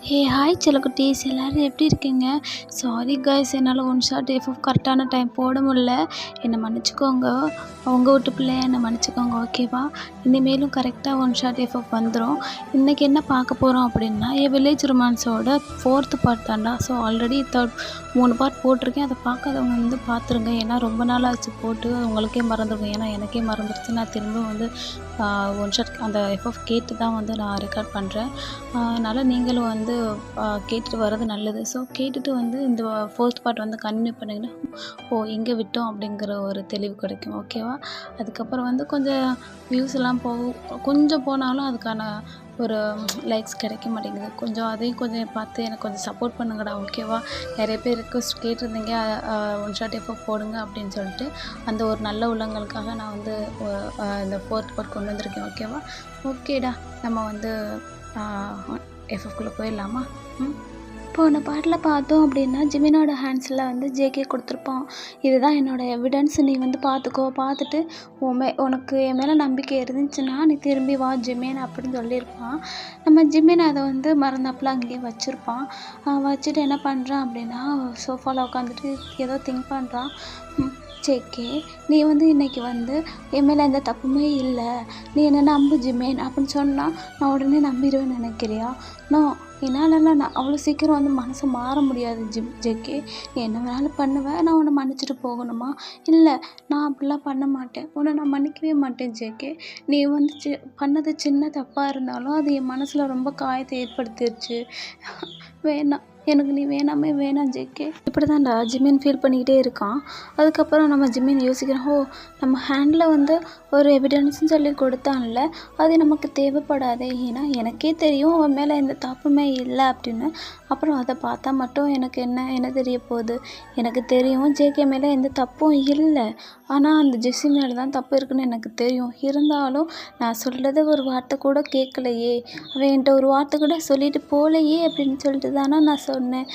Hey hi செல்லக்குட்டீஸ், எல்லோரும் எப்படி இருக்கீங்க? சாரி காய்ஸ், என்னால் ஒன் ஷாட் எஃப்எஃப் கரெக்டான டைம் போட முடில. என்னை மன்னிச்சிக்கோங்க. உங்கள் வீட்டு பிள்ளைய என்னை மன்னிச்சிக்கோங்க, ஓகேவா? இனிமேலும் கரெக்டாக ஒன் ஷாட் எஃப்எஃப் வந்துடும். இன்றைக்கி என்ன பார்க்க போகிறோம் அப்படின்னா, என் வில்லேஜ் ரொமான்ஸோட 4th பார்ட் தான்டா. ஸோ ஆல்ரெடி 3 பார்ட் போட்டிருக்கேன். அதை பார்க்காதவங்க வந்து பார்த்துருங்க. ஏன்னா ரொம்ப நாள் ஆச்சு போட்டு, உங்களுக்கே மறந்துடும். ஏன்னா எனக்கே மறந்துடுச்சு. நான் திரும்ப வந்து ஒன் ஷாட் அந்த எஃப்எஃப் கேட்டு தான் வந்து நான் ரெக்கார்ட் பண்ணுறேன். அதனால் நீங்களும் வந்து கேட்டுட்டு வர்றது நல்லது. ஸோ கேட்டுட்டு வந்து இந்த 4th பார்ட் வந்து கன்டினியூ பண்ணிங்கன்னா எங்கே விட்டோம் அப்படிங்கிற ஒரு தெளிவு கிடைக்கும், ஓகேவா? அதுக்கப்புறம் வந்து கொஞ்சம் வியூஸ் எல்லாம் கொஞ்சம் போனாலும் அதுக்கான ஒரு லைக்ஸ் கிடைக்க மாட்டேங்குது. கொஞ்சம் அதையும் கொஞ்சம் பார்த்து எனக்கு கொஞ்சம் சப்போர்ட் பண்ணுங்கடா, ஓகேவா? நிறைய பேர் ரிக்வெஸ்ட் கேட்டிருந்தீங்க, ஒன் ஷாட் எஃப்எஃப் போடுங்க அப்படின்னு சொல்லிட்டு. அந்த ஒரு நல்ல உள்ளங்களுக்காக நான் வந்து இந்த 4th பார்ட் கொண்டு வந்திருக்கேன், ஓகேவா? ஓகேடா, நம்ம வந்து எஃப்எஃப்குள்ளே போயிடலாமா? போன பாட்டில் பார்த்தோம் அப்படின்னா ஜிமினோட ஹேண்ட்ஸில் வந்து ஜேகே கொடுத்துருப்பான். இதுதான் என்னோடய எவிடன்ஸ், நீ வந்து பார்த்துக்கோ, பார்த்துட்டு உனக்கு என் மேலே நம்பிக்கை இருந்துச்சுன்னா நீ திரும்பி வா ஜிமின் அப்படின்னு சொல்லியிருப்பான். நம்ம ஜிமின் அதை வந்து மறந்தாப்பில் அங்கேயே வச்சுருப்பான். வச்சுட்டு என்ன பண்ணுறான் அப்படின்னா சோஃபாவில் உட்காந்துட்டு ஏதோ திங்க் பண்ணுறான். ஜேகே, நீ வந்து இன்றைக்கி வந்து என் மேலே எந்த தப்புமே இல்லை, நீ என்ன நம்பு ஜிமேன் அப்படின்னு சொன்னால் நான் உடனே நம்பிடுவேன்னு நினைக்கிறியா? நோ, என்னாலலாம் நான் அவ்வளோ சீக்கிரம் வந்து மனசை மாற முடியாது ஜேகே. நீ என்ன வேணாலும் பண்ணுவேன், நான் உன்னை மன்னிச்சிட்டு போகணுமா? இல்லை, நான் அப்படிலாம் பண்ண மாட்டேன், உன்னை நான் மன்னிக்கவே மாட்டேன் ஜேகே. நீ வந்து பண்ணது சின்ன தப்பாக இருந்தாலும் அது என் மனசில் ரொம்ப காயத்தை ஏற்படுத்திடுச்சு. வேணாம், எனக்கு நீ வேணாமே வேணாம் ஜேகே. இப்படி தான்டா ஜிமின் ஃபீல் பண்ணிக்கிட்டே இருக்கான். அதுக்கப்புறம் நம்ம ஜிமின் யோசிக்கிறோம், நம்ம ஹேண்டில் வந்து ஒரு எவிடன்ஸ்னு சொல்லி கொடுத்தான்ல, அது நமக்கு தேவைப்படாதே. ஏன்னா எனக்கே தெரியும் அவன் மேலே எந்த தப்புமே இல்லை அப்படின்னு. அப்புறம் அதை பார்த்தா மட்டும் எனக்கு என்ன தெரிய போகுது? எனக்கு தெரியும் ஜேகே மேலே எந்த தப்பும் இல்லை, ஆனால் அந்த ஜெஸ்ஸி மேலே தான் தப்பு இருக்குன்னு எனக்கு தெரியும். இருந்தாலும் நான் சொல்கிறத ஒரு வார்த்தை கூட கேட்கலையே, அவன் என்கிட்ட ஒரு வார்த்தை கூட சொல்லிட்டு போகலையே அப்படின்னு சொல்லிட்டு தானே நான் சொன்னேன்.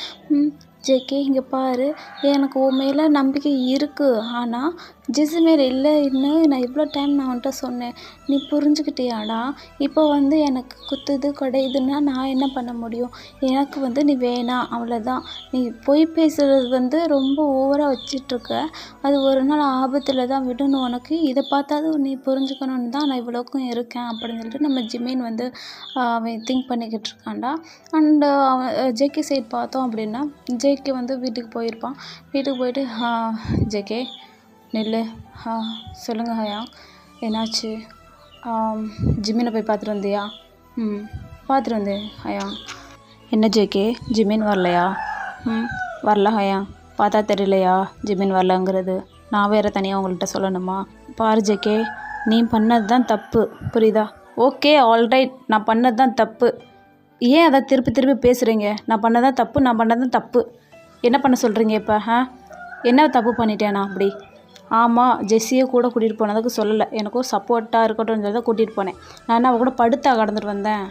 ஜேகே, இங்கே பாரு, எனக்கு உன் மேலே நம்பிக்கை இருக்குது, ஆனால் ஜெஸ்ஸி மேலே இல்லைன்னு நான் இவ்வளோ டைம் நான் உன்கிட்ட சொன்னேன். நீ புரிஞ்சுக்கிட்டியாடா? இப்போ வந்து எனக்கு குத்துது குடையுதுன்னா நான் என்ன பண்ண முடியும்? எனக்கு வந்து நீ வேணாம், அவ்வளோதான். நீ பொய் பேசுகிறது வந்து ரொம்ப ஓவராக வச்சிட்ருக்க. அது ஒரு நாள் ஆபத்தில் தான் விடணும் உனக்கு. இதை பார்த்தாது நீ புரிஞ்சுக்கணுன்னு தான் நான் இவ்வளோக்கும் இருக்கேன் அப்படின்னு சொல்லிட்டு நம்ம ஜிமின் வந்து அவன் திங்க் பண்ணிக்கிட்டு இருக்கான்டா. அண்டு அவன் ஜேகே சைட் பார்த்தோம் அப்படின்னா ஜேகே வந்து வீட்டுக்கு போயிருப்பான். வீட்டுக்கு போயிட்டு ஜேகே நெல்லு, சொல்லுங்கள் ஹயா, என்னாச்சு? ஜிமினை போய் பார்த்துட்டு வந்தியா? பார்த்துட்டு வந்தேன் ஹயா. என்ன ஜேகே, ஜிமின் வரலையா? வரல ஹயா. பார்த்தா தெரியலையா ஜிமின் வரலங்கிறது? நான் வேறு தனியாக உங்கள்கிட்ட சொல்லணுமா? பாரு ஜேகே, நீ பண்ணது தான் தப்பு, புரியுதா? ஓகே, ஆல்ரைட், நான் பண்ணது தான் தப்பு. ஏன் அதை திருப்பி பேசுகிறீங்க? நான் பண்ணதான் தப்பு. என்ன பண்ண சொல்கிறீங்க இப்போ? என்ன தப்பு பண்ணிட்டேனா அப்படி? ஆமாம், ஜெஸ்ஸியை கூட கூட்டிகிட்டு போனதுக்கு சொல்லலை, எனக்கும் சப்போர்ட்டாக இருக்கட்டும்னு சொல்லி தான் கூட்டிகிட்டு போனேன். நான் என்ன அவள் கூட படுத்தா கடந்துட்டு வந்தேன்?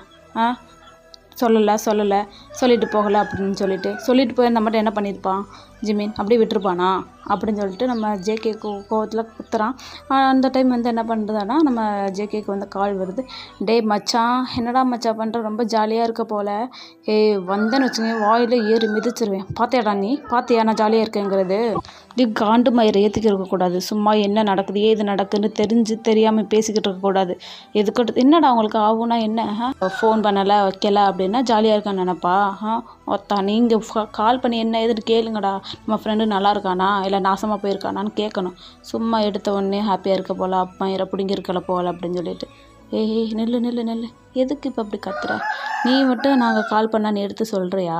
சொல்லலை சொல்லிட்டு போகலை அப்படின்னு சொல்லிட்டு போயிருந்தா மட்டும் என்ன பண்ணியிருப்பான் ஜிமின்? அப்படியே விட்டுருப்பானா அப்படின்னு சொல்லிட்டு நம்ம ஜேகே கோவத்தில் குத்துறான். அந்த டைம் வந்து என்ன பண்ணுறதுனா நம்ம ஜேகேக்கு வந்து கால் வருது. டே மச்சான், என்னடா மச்சான் பண்ணுற, ரொம்ப ஜாலியாக இருக்க போல். வந்தேன்னு வச்சுங்க வாயில் ஏறி மிதிச்சிருவேன். பார்த்தியாடா நீ? பார்த்தியா நான் ஜாலியாக இருக்கேங்கிறது? இப்படி காண்டு மயிரை ஏற்றிக்க இருக்கக்கூடாது. சும்மா என்ன நடக்குது ஏது நடக்குதுன்னு தெரியாமல் பேசிக்கிட்டு இருக்கக்கூடாது. எதுக்கிட்ட என்னடா அவங்களுக்கு ஆகும்னா என்ன? ஃபோன் பண்ணலை வைக்கலை அப்படின்னா ஜாலியாக இருக்கான்னு நினப்பா? ஒத்தா நீங்கள் கால் பண்ணி என்ன ஏதுன்னு கேளுங்கடா. நம்ம ஃப்ரெண்டு நல்லா இருக்கானா இல்லை நாசமாக போயிருக்கானான்னு கேட்கணும். சும்மா எடுத்த உடனே ஹாப்பியாக இருக்க போல், அப்பா இற பிடிங்கிருக்கல போல் அப்படின்னு சொல்லிட்டு. ஏய் நில்லு, எதுக்கு இப்போ அப்படி கத்துற? நீ மட்டும் நாங்கள் கால் பண்ணா நீ எடுத்து சொல்கிறியா?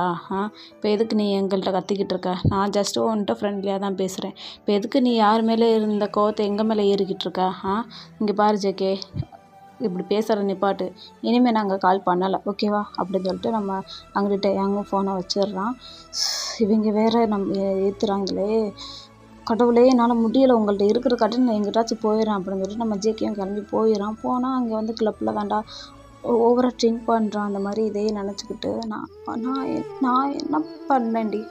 இப்போ எதுக்கு நீ எங்கள்கிட்ட கத்திக்கிட்டு இருக்க? நான் ஜஸ்ட்டு உன்கிட்ட ஃப்ரெண்ட்லியாக தான் பேசுகிறேன். இப்போ எதுக்கு நீ யார் மேலே இருந்த கோவத்தை எங்கள் மேலே ஏறிக்கிட்டு இருக்க? இங்கே பாரு ஜேகே, இப்படி பேசுகிற நிப்பாட்டு. இனிமேல் நாங்கள் கால் பண்ணலை, ஓகேவா அப்படின்னு சொல்லிட்டு நம்ம அங்கிட்ட எங்க ஃபோனை வச்சிடுறான். இவங்க வேறு ஏற்றுறாங்களே, கடவுளே என்னால் முடியலை, உங்கள்கிட்ட இருக்கிற கடன் நான் எங்கிட்டாச்சும் போயிடறேன் அப்படின்னு சொல்லிட்டு நம்ம ஜேகேயும் கிளம்பி போயிடறான். போனால் அங்கே வந்து கிளப்பில் தாண்டா ஓவராக ட்ரிங்க் பண்ணுறான். அந்த மாதிரி இதே நினச்சிக்கிட்டு நான் என்ன பண்ணேன்டி?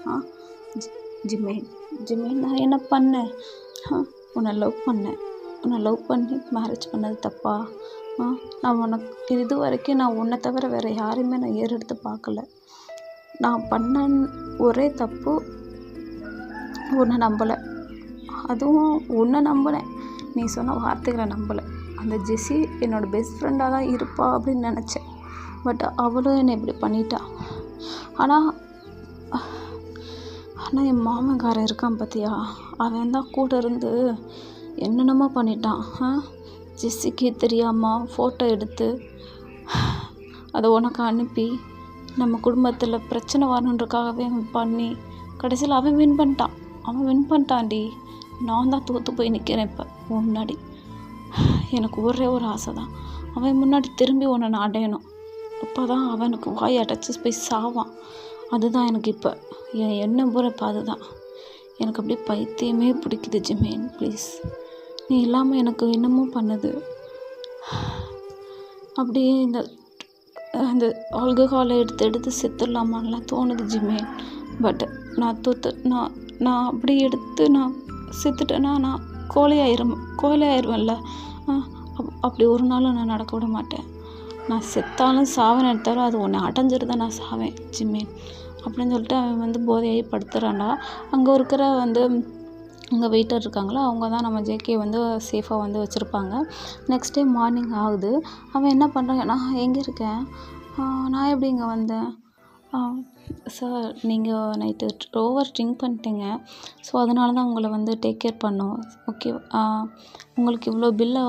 ஜிமின் நான் என்ன பண்ணேன்? உன்னை லவ் பண்ணி மேரேஜ் பண்ணது தப்பா? நான் உனக்கு இது வரைக்கும் நான் உன்னை தவிர வேறு யாரையுமே நான் ஏறெடுத்து பார்க்கல. நான் பண்ண ஒரே தப்பு உன்னை நம்பலை. அதுவும் உன்னை நம்பினேன், நீ சொன்ன வார்த்தைகளை நம்பலை. அந்த ஜெஸ்ஸி என்னோடய பெஸ்ட் ஃப்ரெண்டாக தான் இருப்பா அப்படின்னு நினச்சேன். பட் அவளும் என்னை இப்படி பண்ணிட்டா. ஆனால் என் மாமன்காரன் இருக்கான் பார்த்தியா, அவன் தான் கூட இருந்து என்னென்னமோ பண்ணிட்டான். ஜெஸ்ஸிக்கு தெரியாமல் ஃபோட்டோ எடுத்து அதை உனக்கு அனுப்பி நம்ம குடும்பத்தில் பிரச்சனை வரணுன்றக்காகவே அவன் பண்ணி கடைசியில் அவன் வின் பண்ணிட்டான்டி. நான் தான் தோற்று போய் நிற்கிறேன் இப்போ உன் முன்னாடி. எனக்கு ஒரே ஒரு ஆசை தான், அவன் முன்னாடி திரும்பி உன்னை நான் அடையணும். அப்போ தான் அவனுக்கு வாய் அடைச்சி போய் சாவான். அதுதான் எனக்கு இப்போ என் எண்ணம் பூரா இப்போ அதுதான். எனக்கு அப்படியே பைத்தியமே பிடிக்குது ஜிமேன். ப்ளீஸ், நீ இல்லாமல் எனக்கு என்னமோ பண்ணுது. அப்படியே இந்த ஆல்கஹாலை எடுத்து செத்துடலாமான்லாம் தோணுது ஜிமேன். பட் நான் அப்படி எடுத்து நான் செத்துட்டேன்னா நான் கோழையாயிருவேன்ல. அப்படி ஒரு நாளும் நான் நடக்க விட மாட்டேன். நான் செத்தாலும் சாவேன் எடுத்தாலும் அது ஒன்று அடைஞ்சிட்டு தான் நான் சாவேன் ஜிமேன் அப்படின்னு சொல்லிட்டு அவன் போதையாகி படுத்துறான்டா. அங்கே இருக்கிற அங்கே வெயிட்டர் இருக்காங்களோ அவங்க தான் நம்ம ஜேகே சேஃபாக வச்சுருப்பாங்க. நெக்ஸ்ட் டே மார்னிங் ஆகுது. அவன் என்ன பண்ணுறான், நான் எங்கே இருக்கேன், நான் எப்படி இங்கே வந்தேன், சார் நீங்கள் நைட்டு ஓவர் ட்ரிங்க் பண்ணிட்டீங்க, ஸோ அதனால தான் உங்களை டேக் கேர் பண்ணோம். ஓகே, உங்களுக்கு இவ்வளோ பில்லை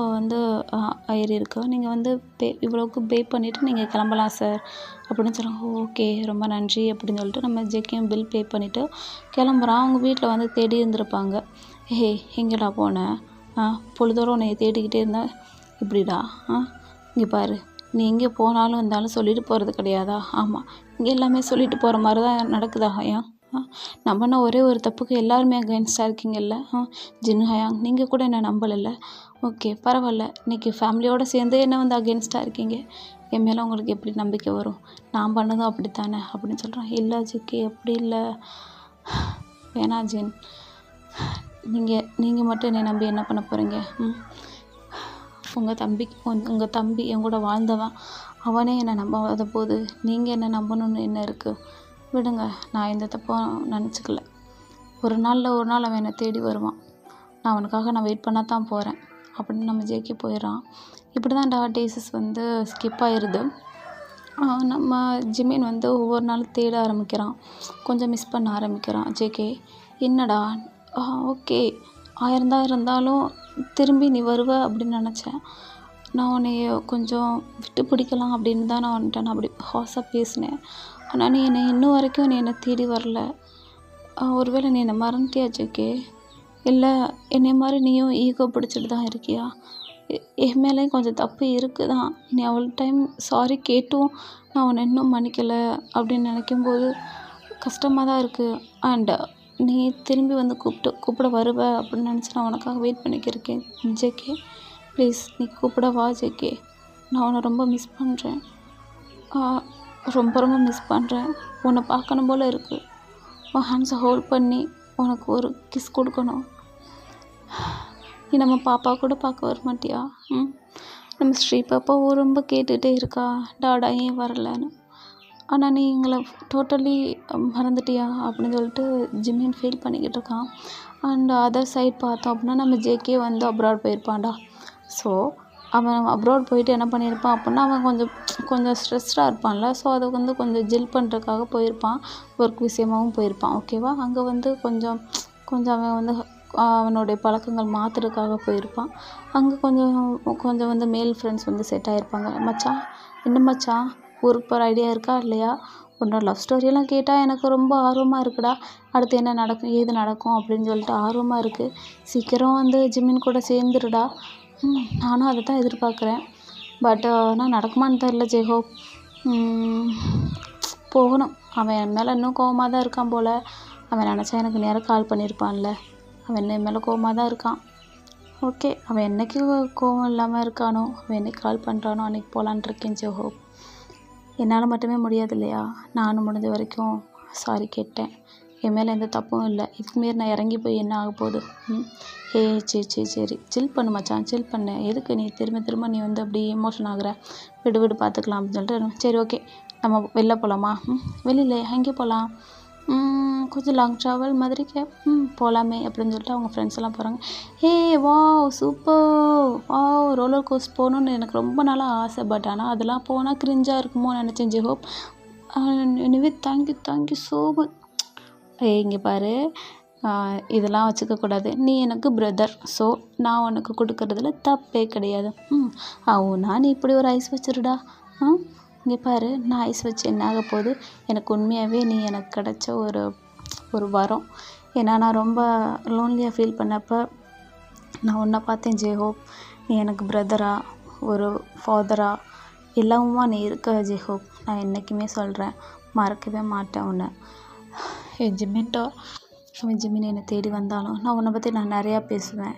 ஏறி இருக்கு, நீங்கள் இவ்வளோக்கு பே பண்ணிவிட்டு நீங்கள் கிளம்பலாம் சார் அப்படின்னு சொல்கிறாங்க. ஓகே, ரொம்ப நன்றி அப்படின்னு சொல்லிட்டு நம்ம ஜேகேயும் பில் பே பண்ணிவிட்டு கிளம்புறான். அவங்க வீட்டில் தேடி இருந்திருப்பாங்க. எங்கேடா போனேன், பொழுதோறும் உன்னை தேடிக்கிட்டே இருந்தேன், இப்படிடா, இங்கே பாரு, நீ எங்கே போனாலும் வந்தாலும் சொல்லிட்டு போகிறது கிடையாதா? ஆமாம், இங்கே எல்லாமே சொல்லிட்டு போகிற மாதிரி தான் நடக்குதா ஹயாங்? நம்பின ஒரே ஒரு தப்புக்கு எல்லாருமே அகெயின்ஸ்டாக இருக்கீங்கல்ல. ஜின்னு ஹயாங், நீங்கள் கூட என்னை நம்பலைல்ல. ஓகே, பரவாயில்ல, இன்றைக்கி ஃபேமிலியோடு சேர்ந்து என்ன அகெயின்ஸ்டாக இருக்கீங்க. என் மேலே உங்களுக்கு எப்படி நம்பிக்கை வரும்? நான் பண்ணதும் அப்படித்தானே அப்படின்னு சொல்கிறேன். இல்லை ஜிக்கி, அப்படி இல்லை, வேணா ஜின், நீங்கள் மட்டும் என்னை நம்பி என்ன பண்ண போகிறீங்க? உங்கள் தம்பி என் கூட வாழ்ந்தவன், அவனே என்னை நம்பாத போது நீங்கள் என்ன நம்பணும்னு என்ன இருக்குது? விடுங்க, நான் எந்த தப்பும் நினச்சிக்கல. ஒரு நாள் அவன் என்னை தேடி வருவான். நான் அவனுக்காக வெயிட் பண்ண தான் போகிறேன் அப்படின்னு நம்ம ஜேகே போயிடறான். இப்படி தான் டேஸஸ் ஸ்கிப் ஆயிடுது. நம்ம ஜிமின் ஒவ்வொரு நாளும் தேட ஆரம்பிக்கிறான், கொஞ்சம் மிஸ் பண்ண ஆரம்பிக்கிறான். ஜேகே, என்னடா, ஓகே, 1000 தான் இருந்தாலும் திரும்பி நீ வருவ அப்படின்னு நினச்சேன். நான் உன்னைய கொஞ்சம் விட்டு பிடிக்கலாம் அப்படின்னு தான் நான் அப்படி ஹாஸாக பேசினேன். ஆனால் நீ இன்னும் வரைக்கும் நீ என்னை தேடி வரல. ஒருவேளை நீ என்னை மறந்துட்டியா ஜேகே? இல்லை என்னை மாதிரி நீயும் ஈகோ பிடிச்சிட்டு தான் இருக்கியா? என் மேலேயும் கொஞ்சம் தப்பு இருக்குது தான். நீ அவ்வளோ டைம் சாரி கேட்டும் நான் உன்னை இன்னும் மன்னிக்கலை அப்படின்னு நினைக்கும்போது கஷ்டமாக தான் இருக்குது. அண்ட் நீ திரும்பி கூப்பிட வருவ அப்படின்னு நினச்சி நான் உனக்காக வெயிட் பண்ணிக்கிருக்கேன் ஜேகே. ப்ளீஸ், நீ கூப்பிட வா ஜேகே. நான் உன்னை ரொம்ப மிஸ் பண்ணுறேன், ரொம்ப மிஸ் பண்ணுறேன். உன்னை பார்க்கணும் போல் இருக்குது. உன் ஹேண்ட்ஸை ஹோல்ட் பண்ணி உனக்கு ஒரு கிஸ் கொடுக்கணும். நீ நம்ம பாப்பா கூட பார்க்க வர மாட்டியா? நம்ம ஸ்ரீ பாப்பாவும் ரொம்ப கேட்டுகிட்டே இருக்கா, டாடா ஏன் வரலன்னு. ஆனால் நீ எங்களை டோட்டலி மறந்துட்டியா அப்படின்னு சொல்லிட்டு ஜிமின் ஃபீல் பண்ணிக்கிட்டு இருக்கான். அண்ட் அதர் சைட் பார்த்தோம் அப்படின்னா நம்ம ஜேகே அப்ராட் போயிருப்பான்டா. ஸோ அவன் அப்ராட் போயிட்டு என்ன பண்ணியிருப்பான் அப்படின்னா, அவன் கொஞ்சம் ஸ்ட்ரெஸ்டாக இருப்பான்ல. ஸோ அதை கொஞ்சம் ஜில் பண்ணுறதுக்காக போயிருப்பான், ஒர்க் விஷயமாகவும் போயிருப்பான். ஓகேவா? அங்கே கொஞ்சம் அவன் அவனுடைய பழக்கங்கள் மாற்றுறதுக்காக போயிருப்பான். அங்கே கொஞ்சம் மேல் ஃப்ரெண்ட்ஸ் செட் ஆகிருப்பாங்க. மச்சான், என்ன மச்சான், ஊருக்கு போகிற ஐடியா இருக்கா இல்லையா? உன்னோட லவ் ஸ்டோரியெல்லாம் கேட்டால் எனக்கு ரொம்ப ஆர்வமாக இருக்குடா. அடுத்து என்ன நடக்கும் ஏது நடக்கும் அப்படின்னு சொல்லிட்டு ஆர்வமாக இருக்குது. சீக்கிரம் ஜிமின் கூட சேர்ந்துருடா. நானும் அதை தான் எதிர்பார்க்குறேன். பட் ஆனால் நடக்குமான்னு தெரில ஜெய்ஹோப். போகணும். அவன் என் மேலே இன்னும் கோவமாக தான் இருக்கான் போல். அவன் நினச்சா எனக்கு நேரம் கால் பண்ணியிருப்பான்ல. அவன் என் மேலே கோவமாக தான் இருக்கான். ஓகே, அவன் என்றைக்கு கோவம் இல்லாமல் இருக்கானோ, அவன் என்றைக்கு கால் பண்ணுறானோ அன்றைக்கி போகலான் இருக்கேன் ஜெய்ஹோப். என்னால் மட்டுமே முடியாது இல்லையா? நானும் முடிஞ்ச வரைக்கும் சாரி கேட்டேன். என் மேலே எந்த தப்பும் இல்லை. இதுக்கு மாரி நான் இறங்கி போய் என்ன ஆக போகுது? சரி சில் பண்ணு மச்சான், சில் பண்ணு. எதுக்கு நீ திரும்ப நீ அப்படி எமோஷன் ஆகுற? விடு பார்த்துக்கலாம் அப்படின்னு சொல்லிட்டு, சரி ஓகே, நம்ம வெளில போகலாமா? வெளியில எங்கே போகலாம்? கொஞ்சம் லாங் ட்ராவல் மாதிரிக்கு போகலாமே அப்படின்னு சொல்லிட்டு அவங்க ஃப்ரெண்ட்ஸ் எல்லாம் போகிறாங்க. Hey wow super, wow roller coaster போகணுன்னு எனக்கு ரொம்ப நாளாக ஆசை. பட் ஆனால் அதெல்லாம் போனால் கிரிஞ்சாக இருக்குமோ நினச்சேன் ஜெஹோப். எனவே தேங்க்யூ ஸோ மச். இங்கே பாரு, இதெல்லாம் வச்சுக்கக்கூடாது. நீ எனக்கு பிரதர், ஸோ நான் உனக்கு கொடுக்கறதுல தப்பே கிடையாது. அவனா நீ இப்படி ஒரு ஐஸ் வச்சிருடா. இங்கே பாரு, நான் ஐஸ் வச்சு என்ன ஆக போகுது? எனக்கு உண்மையாகவே நீ எனக்கு கிடச்ச ஒரு வரம். ஏன்னா நான் ரொம்ப லோன்லியாக ஃபீல் பண்ணப்போ நான் உன்னை பார்த்தேன் ஜெஹோப். நீ எனக்கு பிரதரா, ஒரு ஃபாதரா, எல்லாமுமா நீ இருக்க ஜெஹோப். நான் என்றைக்குமே சொல்கிறேன், மறக்கவே மாட்டேன் உன்னை. என் ஜிமின் என்னை தேடி வந்தாலும் நான் உன்னை பற்றி நான் நிறையா பேசுவேன்.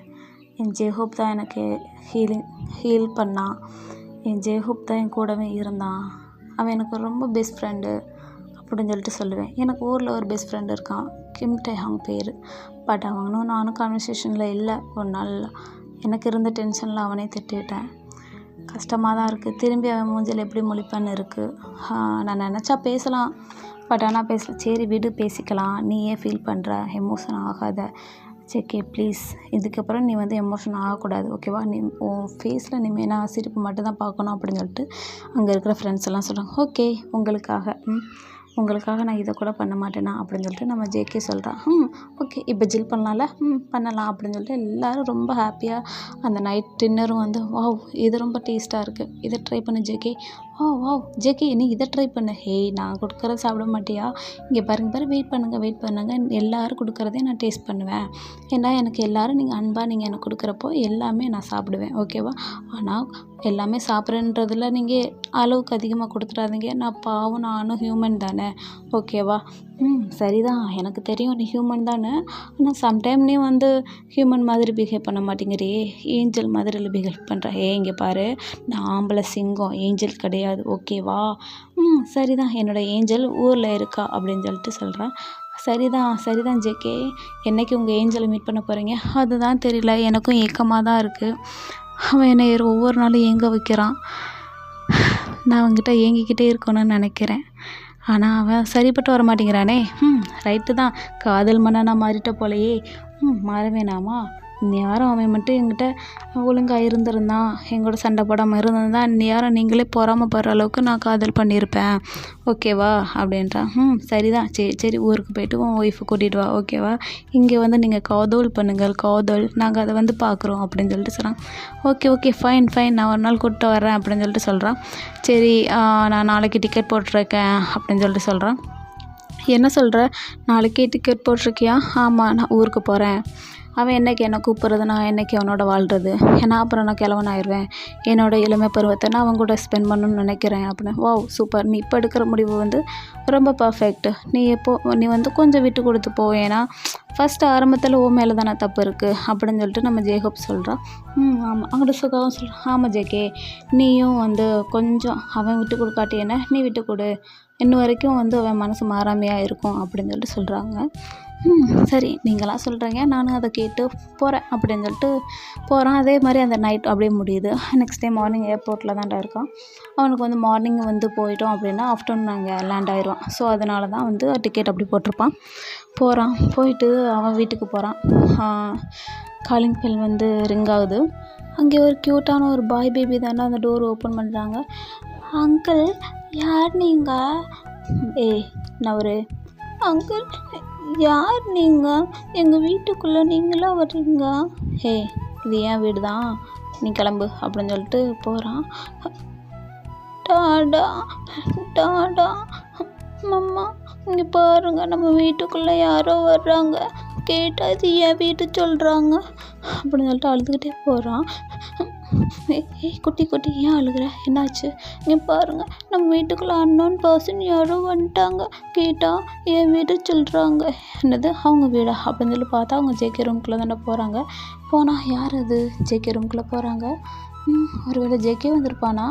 என் ஜெஹோப் தான் எனக்கு ஹீல் பண்ணான். என் ஜெஹோப் தான் என் கூடவே இருந்தான். அவன் எனக்கு ரொம்ப பெஸ்ட் ஃப்ரெண்டு அப்படின்னு சொல்லிட்டு சொல்லுவேன். எனக்கு ஊரில் ஒரு பெஸ்ட் ஃப்ரெண்டு இருக்கான், கிம் டெஹாங் பேர். பட் அவனும் நானும் கான்வர்சேஷனில் இல்லை. ஒரு நாள் எனக்கு இருந்த டென்ஷனில் அவனே திட்டிவிட்டேன். கஷ்டமாக தான் இருக்குது. திரும்பி அவன் மூஞ்சில் எப்படி முழிப்பான்னு இருக்குது. நான் நினச்சா பேசலாம், பட் ஆனால் பேசல. சரி விடு, பேசிக்கலாம். நீ ஏன் ஃபீல் பண்ணுற? எமோஷன் ஆகாத ஜேகே ப்ளீஸ். இதுக்கப்புறம் நீ எமோஷன் ஆகக்கூடாது, ஓகேவா? நீ உன் ஃபேஸில் நீ மெயினாக சிரிப்பு மட்டும்தான் பார்க்கணும் அப்படின்னு சொல்லிட்டு அங்கே இருக்கிற ஃப்ரெண்ட்ஸ் எல்லாம் சொல்கிறாங்க. ஓகே, உங்களுக்காக நான் இதை கூட பண்ண மாட்டேனா அப்படின்னு சொல்லிட்டு நம்ம ஜேகே சொல்கிறான். ஓகே, இப்போ ஜில் பண்ணலாம்ல? பண்ணலாம் அப்படின்னு சொல்லிட்டு எல்லோரும் ரொம்ப ஹாப்பியாக அந்த நைட் டின்னரும் வாவ் இது ரொம்ப டேஸ்ட்டாக இருக்குது, இதை ட்ரை பண்ணு ஜேகே. வாவ் ஜேகே நீ இதை ட்ரை பண்ணு. ஹேய், நான் கொடுக்குறத சாப்பிட மாட்டியா? இங்கே பாருங்க வெயிட் பண்ணுங்கள், எல்லோரும் கொடுக்குறதே நான் டேஸ்ட் பண்ணுவேன். ஏன்னா எனக்கு எல்லோரும் நீங்கள் அன்பாக நீங்கள் எனக்கு கொடுக்குறப்போ எல்லாமே நான் சாப்பிடுவேன், ஓகேவா? ஆனால் எல்லாமே சாப்பிட்றன்றதில் நீங்கள் அளவுக்கு அதிகமாக கொடுத்துடாதீங்க. நான் பாவம், நானும் ஹியூமன் தானே, ஓகேவா? சரிதான், எனக்கு தெரியும் நீ ஹியூமன் தானே. ஆனால் சம்டைம் நீ ஹியூமன் மாதிரி பிஹேவ் பண்ண மாட்டேங்கிறியே, ஏஞ்சல் மாதிரி பிஹேவ் பண்ணுற. இங்கே பாரு, நான் ஆம்பளை சிங்கம், ஏஞ்சல் கிடையாது, ஓகேவா? சரிதான், என்னோடய ஏஞ்சல் ஊரில் இருக்கா அப்படின்னு சொல்லிட்டு சொல்கிறேன். சரிதான் ஜேகே, என்றைக்கு உங்கள் ஏஞ்சலை மீட் பண்ண போகிறீங்க? அதுதான் தெரியல, எனக்கும் ஏக்கமாக தான் இருக்குது. அவன் என்னை ஒவ்வொரு நாளும் ஏங்க வைக்கிறான். நான் அவன்கிட்ட ஏங்கிக்கிட்டே இருக்கணும்னு நினைக்கிறேன். ஆனால் அவன் சரிப்பட்டு வர மாட்டேங்கிறானே. ரைட்டு தான், காதல் மன்னனா மாறிட்ட போலையே. மாற வேணாமா? இந்நேரம் அவன் மட்டும் என்கிட்ட ஒழுங்காக இருந்திருந்தான், எங்களோட சண்டை போடாமல் இருந்திருந்தான், இந்நேரம் நீங்களே பொறாமப்படுற அளவுக்கு நான் காதல் பண்ணியிருப்பேன், ஓகேவா அப்படின்றான். சரிதான், சரி ஊருக்கு போய்ட்டு உன் ஒய்ஃபை கூட்டிகிட்டு வா, ஓகேவா? இங்கே நீங்கள் காதல் பண்ணுங்கள், நாங்கள் அதை பார்க்குறோம் அப்படின்னு சொல்லிட்டு சொல்கிறான். ஓகே ஃபைன், நான் ஒரு நாள் கூப்பிட்டு வரேன் அப்படின்னு சொல்லிட்டு சொல்கிறான். சரி, நான் நாளைக்கு டிக்கெட் போட்டிருக்கேன் அப்படின்னு சொல்லிட்டு சொல்கிறான். என்ன சொல்கிற? நாளைக்கே டிக்கெட் போட்டிருக்கியா? ஆமாம், நான் ஊருக்கு போகிறேன். அவன் என்னைக்கு என்னை கூப்பிட்றது, நான் என்னைக்கு அவனோட வாழ்கிறது? ஏன்னா அப்புறம் நான் கிழவன் ஆயிடுவேன். என்னோடய இளமை பருவத்தை நான் அவன் கூட ஸ்பெண்ட் பண்ணணும்னு நினைக்கிறேன் அப்படின்னு. வாவ் சூப்பர், நீ இப்போ எடுக்கிற முடிவு ரொம்ப பர்ஃபெக்ட். நீ கொஞ்சம் விட்டு கொடுத்து போ. ஏன்னா ஃபஸ்ட்டு ஆரம்பத்தில் ஓ மேலே தானே தப்பு இருக்குது அப்படின்னு சொல்லிட்டு நம்ம ஜேகோப் சொல்கிறான். ஆமாம், அவங்களோட சுகாவும் சொல்கிறான். ஆமாம் ஜேகே, நீயும் கொஞ்சம் அவன் விட்டு கொடுக்காட்டி என்ன, நீ விட்டு கொடு, இன்னும் வரைக்கும் அவன் மனசு மாறாமையாக இருக்கும் அப்படின்னு சொல்லிட்டு சொல்கிறாங்க. சரி, நீங்களாம் சொல்கிறீங்க, நானும் அதை கேட்டு போகிறேன் அப்படின்னு சொல்லிட்டு போகிறான். அதே மாதிரி அந்த நைட் அப்படியே முடியுது. நெக்ஸ்ட் டே மார்னிங் ஏர்போர்ட்டில் தான்டா இருக்கான். அவனுக்கு மார்னிங் போயிட்டோம் அப்படின்னா ஆஃப்டர்நூன் நாங்கள் லேண்ட் ஆயிடுவான். ஸோ அதனால தான் டிக்கெட் அப்படி போட்டிருப்பான். போயிட்டு அவன் வீட்டுக்கு போகிறான். காலிங் பெல் ரிங் ஆகுது. அங்கே ஒரு க்யூட்டான ஒரு பாய் பேபி தானே அந்த டோர் ஓப்பன் பண்ணுறாங்க. அங்கிள், யார் நீங்கள்? நான் அங்கிள், யார் நீங்கள்? எங்கள் வீட்டுக்குள்ளே நீங்களாம் வர்றீங்க? இது ஏன் வீடு தான், நீ கிளம்பு அப்படின்னு சொல்லிட்டு போகிறான். டாடா மம்மா, இங்கே பாருங்க, நம்ம வீட்டுக்குள்ளே யாரோ வர்றாங்க. கேட்டால் இது என் வீட்டு சொல்கிறாங்க அப்படின்னு சொல்லிட்டு அழுதுகிட்டே போகிறான். குட்டி ஏன் அழுகிற, என்னாச்சு? இங்கே பாருங்கள், நம்ம வீட்டுக்குள்ளே அன்னோன் பர்சன் யாரோ வந்துட்டாங்க. கேட்டால் என் வீடு சொல்கிறாங்க. என்னது, அவங்க வீடா அப்படின்னு சொல்லி பார்த்தா அவங்க ஜேகே ரூம்குள்ளே தானே போகிறாங்க. போனால் யார் அது? ஜேகே ரூம்குள்ளே போகிறாங்க. ஒருவேளை ஜேகே வந்திருப்பானா,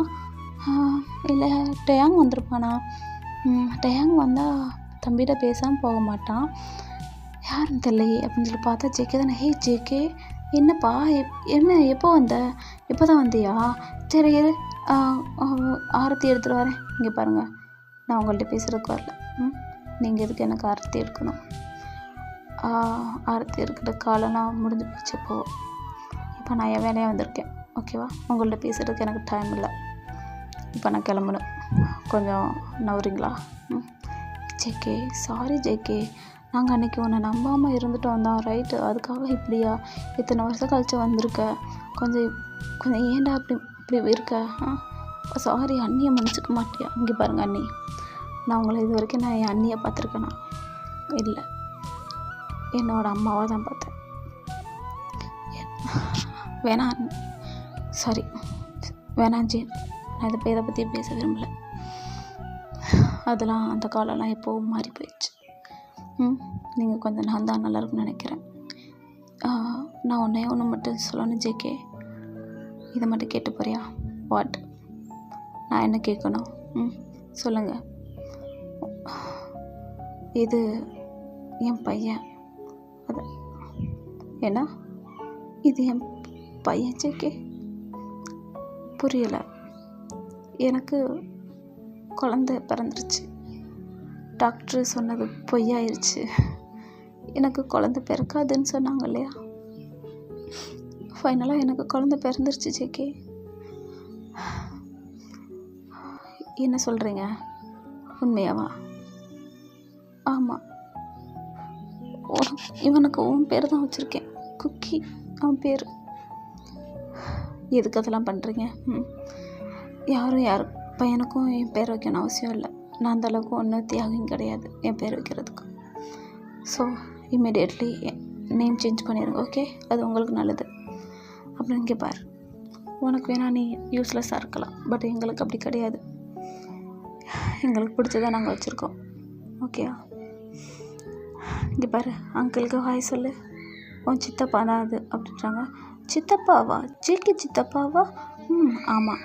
இல்லை டயாங் வந்திருப்பானா? டயாங் வந்தால் தம்பிகிட்ட பேசாமல் போக மாட்டான், யாருன்னு தெரியலையே அப்படின்னு சொல்லி பார்த்தா ஜேகே தானே. ஜேகே, என்னப்பா, என்ன எப்போ வந்த? இப்போ தான் வந்தியா? சரி இரு, ஆரத்தி எடுத்துகிட்டு வரேன். இங்கே பாருங்கள், நான் உங்கள்கிட்ட பேசுகிறதுக்கு வரல. நீங்கள் எதுக்கு எனக்கு ஆரத்தி எடுக்கணும்? ஆரத்தி எடுக்கிற காலம்லாம் முடிஞ்சு போச்சு. இப்போ நான் என் வேலையாக வந்திருக்கேன். ஓகேவா? உங்கள்கிட்ட பேசுகிறதுக்கு எனக்கு டைம் இல்லை. இப்போ நான் கிளம்பணும். கொஞ்சம் நவுறீங்களா? ஜேகே, சாரி ஜேகே, நாங்கள் அன்றைக்கி உன்னை நம்பாமல் இருந்துட்டோம் தான். ரைட்டு, அதுக்காக இப்படியா? இத்தனை வருஷம் கழிச்சு வந்திருக்க. கொஞ்சம் ஏன்டா இப்படி இருக்க? சாரி, அண்ணியை மன்னிச்சிக்க மாட்டியா? இங்கே பாருங்கள் அண்ணி, நான் உங்களை இது வரைக்கும் நான் என் அண்ணியை பார்த்துருக்கேனா? இல்லை, என்னோடய அம்மாவை தான் பார்த்தேன். வேணாம், சாரி, வேணாம் ஜி, நான் இதை பற்றி பேச விரும்பலை. அதெல்லாம் அந்த காலம்லாம் எப்போவும் மாறி போயிடுச்சு. நீங்கள் கொஞ்சம் நான் தான் நல்லா இருக்குன்னு நினைக்கிறேன். நான் ஒன்று மட்டும் சொல்லணும் ஜேகே, இதை மட்டும் கேட்டு போறியா? வாட்? நான் என்ன கேட்கணும்? சொல்லுங்கள். இது என் பையன். அது என்ன? இது என் பையன் ஜேகே? புரியலை. எனக்கு குழந்தை பிறந்துருச்சு. டாக்டர் சொன்னது பொய்யாயிருச்சு. எனக்கு குழந்தை பிறக்காதுன்னு சொன்னாங்க இல்லையா? ஃபைனலாக எனக்கு குழந்தை பிறந்துருச்சு ஜேகே. என்ன சொல்கிறீங்க? உண்மையாவா? ஆமாம். இவனுக்கு உன் பேர் தான் வச்சுருக்கேன், குக்கி அவன் பேர். எதுக்கு அதெல்லாம் பண்ணுறீங்க? யார் பையனுக்கும் என் பேர் வைக்கணும் அவசியம் இல்லை. நான் அந்தளவுக்கு ஒன்றும் தியாகம் கிடையாது என் பேர் வைக்கிறதுக்கு. ஸோ இம்மிடியட்லி நேம் சேஞ்ச் பண்ணிடுங்க. ஓகே? அது உங்களுக்கு நல்லது. அப்புறம் இங்கே பார், உனக்கு வேணால் நீ யூஸ்லெஸ்ஸாக இருக்கலாம், பட் எங்களுக்கு அப்படி கிடையாது. எங்களுக்கு பிடிச்சதான் நாங்கள் வச்சுருக்கோம். ஓகேயா? இங்கே பாரு, அங்கிளுக்கு ஹாய் சொல்லு. உன் சித்தப்பா தான் அது அப்படின்றாங்க. சித்தப்பாவா? ஜேகே சித்தப்பாவா? ஆமாம்.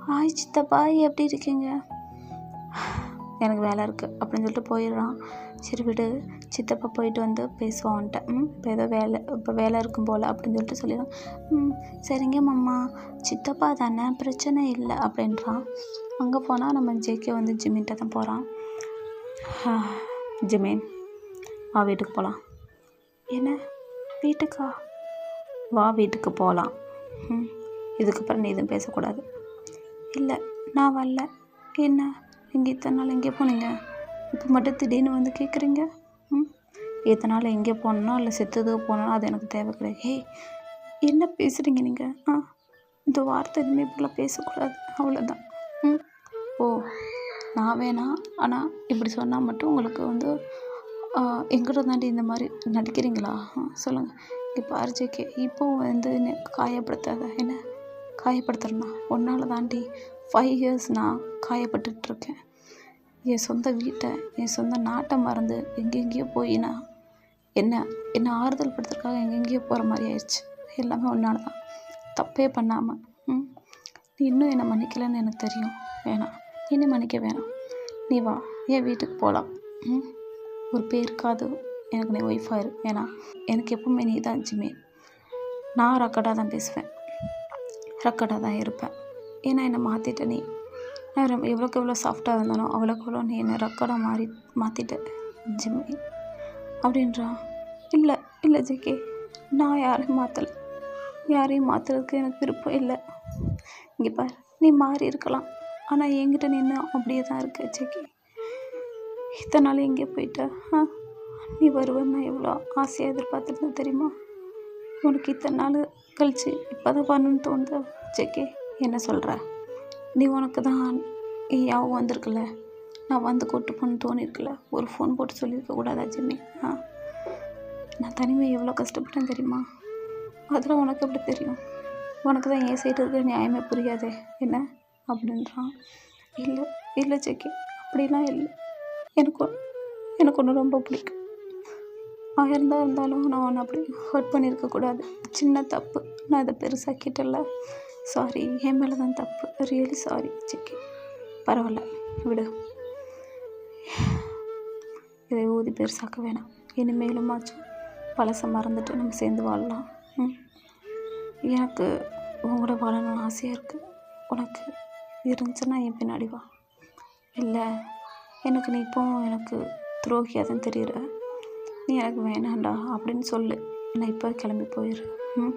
ஹாய் சித்தப்பா, எப்படி இருக்கீங்க? எனக்கு வேலை இருக்குது அப்படின்னு சொல்லிட்டு போயிடுறான். சரி விடு, சித்தப்பா போயிட்டு வந்து பேசுவான்ட்ட. இப்போ வேலை இருக்கும் போல் அப்படின்னு சொல்லிட்டு சொல்லிடுறான். சரிங்க மாமா, சித்தப்பா தானே, பிரச்சனை இல்லை அப்படின்றான். அங்கே போனால் நம்ம ஜேகே வந்து ஜிமின்ட்ட தான் போகிறான். ஜிமின், வா வீட்டுக்கு போகலாம். என்ன வீட்டுக்கா? வா வீட்டுக்கு போகலாம். இதுக்கப்புறம் நீ எதுவும் பேசக்கூடாது. இல்லை, நான் வரல. என்ன, நீங்கள் இத்தனை நாள் எங்கே போனீங்க? இப்போ மட்டும் திடீர்னு வந்து கேட்குறீங்க? இத்தனை நாள் எங்கே போனோன்னா இல்லை செத்ததுக்கு போனோன்னா அது எனக்கு தேவை கிடையாது. ஹே, என்ன பேசுகிறீங்க நீங்கள்? இந்த வார்த்தை இனிமேல் இப்படிலாம் பேசக்கூடாது, அவ்வளோதான். ஓ, நான் வேணாம், ஆனால் இப்படி சொன்னால் மட்டும் உங்களுக்கு வந்து எங்கிட்ட தாண்டி இந்த மாதிரி நடிக்கிறீங்களா? சொல்லுங்கள். இப்போ ஜேகே, இப்போது வந்து காயப்படுத்தாத. என்ன காயப்படுத்துறேன்னா? ஒன்றால் தாண்டி 5 years நான் காயப்பட்டுட்ருக்கேன். என் சொந்த வீட்டை, என் சொந்த நாட்டை மறந்து எங்கெங்கேயோ போய் நான் என்ன ஆறுதல் படுத்துறதுக்காக எங்கெங்கேயோ போகிற மாதிரி ஆயிடுச்சு. எல்லாமே ஒன்றால் தான், தப்பே பண்ணாமல். நீ இன்னும் என்னை மன்னிக்கலைன்னு எனக்கு தெரியும். வேணாம், என்னை மன்னிக்க வேணாம். நீ வா, என் வீட்டுக்கு போகலாம். ஒரு பேருக்காது எனக்கு நீ ஒய்ஃபாக இரு. ஏன்னா எனக்கு எப்பவுமே நீ தான் ஜிமின். நான் ரக்கடாக தான் பேசுவேன், ரக்கடாக தான் இருப்பேன். ஏன்னா என்னை மாற்றிட்ட நீ. நான் எவ்வளோக்கு எவ்வளோ சாஃப்டாக இருந்தானோ அவ்வளோக்கு எவ்வளோ நீ என்னை ரக்கடாக மாற்றிட்ட ஜிமின் அப்படின்றான். இல்லை ஜேகே, நான் யாரையும் மாற்றலை. யாரையும் மாற்றுறதுக்கு எனக்கு விருப்பம் இல்லை. இங்கே பார், நீ மாறி இருக்கலாம், ஆனால் என்கிட்ட நீ இன்னும் அப்படியே தான் இருக்க ஜேகே. இத்தனை நாள் எங்கே போயிட்ட? நீ வருவேன்னு நான் எவ்வளோ ஆசையாக எதிர்பார்த்துருந்தேன் தெரியுமா? உனக்கு இத்தனை நாள் கழிச்சு இப்போ தான் வரணும்னு தோணுது ஜேகே. என்ன சொல்கிற நீ? உனக்கு தான் யாவும் வந்திருக்குல்ல, நான் வந்து கூட்டு போகணுன்னு தோணியிருக்குல்ல, ஒரு ஃபோன் போட்டு சொல்லியிருக்க கூடாதா ஜிம்மி? நான் தனிமையை எவ்வளோ கஷ்டப்பட்டேன் தெரியுமா? அதெல்லாம் உனக்கு எப்படி தெரியும்? உனக்கு தான் என் சைடு இருக்கிற நியாயமே புரியாதே என்ன அப்படின்றான். இல்லை ஜேகே, அப்படிலாம் இல்லை. எனக்கு ஒன்று ரொம்ப பிடிக்கும். இருந்தாலும் நான் ஒன்று அப்படி ஹர்ட் பண்ணியிருக்கக்கூடாது. சின்ன தப்பு, நான் இதை பெருசாக்கிட்டல. சாரி, என் மேலே தான் தப்பு. Really sorry JK. பரவாயில்ல விடு, இதை ஊதி பெருசாக்க வேணாம். இனிமேலுமாச்சும் பழசை மறந்துட்டு நம்ம சேர்ந்து வாழலாம். எனக்கு உங்களோட வாழணும்னு ஆசையாக இருக்குது. உனக்கு இருந்துச்சுன்னா என் பின்னாடி வா. இல்லை எனக்கு நீ இப்போவும் எனக்கு துரோகியாக தான் தெரியுற. நீ எனக்கு வேணாண்டா அப்படின்னு சொல்லு. நான் இப்போ கிளம்பி போயிடுறேன்.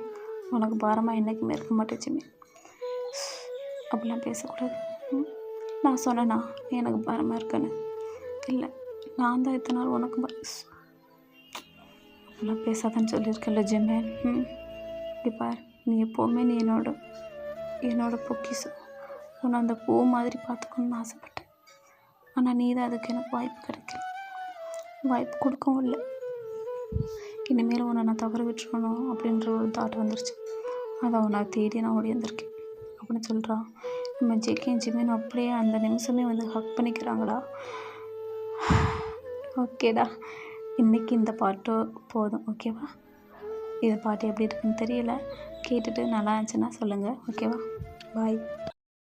உனக்கு பாரமாக என்றைக்குமே இருக்க மாட்டேன் ஜிம்மி. அப்படிலாம் பேசக்கூடாது. நான் சொன்னேன்னா நீ எனக்கு பாரமாக இருக்கேன்னு. இல்லை, நான் தான் இத்தனை நாள் உனக்கு அப்படிலாம் பேசாதான்னு சொல்லியிருக்கேன்ல ஜிம்மி. பார், நீ எப்போவுமே நீ என்னோட பொக்கிஷம். உன்னை அந்த பூ மாதிரி பார்த்துக்கணுன்னு ஆசைப்பட்டேன். ஆனால் நீ தான் அதுக்கு எனக்கு வாய்ப்பு கிடைக்கல, வாய்ப்பு கொடுக்கவும் இல்லை. இனிமேல் உன்னை நான் தவற விட்டுருக்கணும் அப்படின்ற ஒரு தாட் வந்துருச்சு. அதை உன்னை தேடி நான் ஓடி வந்திருக்கேன் அப்படின்னு சொல்கிறான். நம்ம ஜேகே ஜிம்மின்னு அப்படியே அந்த நிமிஷமே வந்து ஹக் பண்ணிக்கிறாங்கடா. ஓகேடா, இன்றைக்கி இந்த பாட்டு போதும். ஓகேவா? இது பாட்டு எப்படி இருக்குன்னு தெரியல, கேட்டுட்டு நல்லா இருந்துச்சுன்னா சொல்லுங்கள். ஓகேவா? பாய்.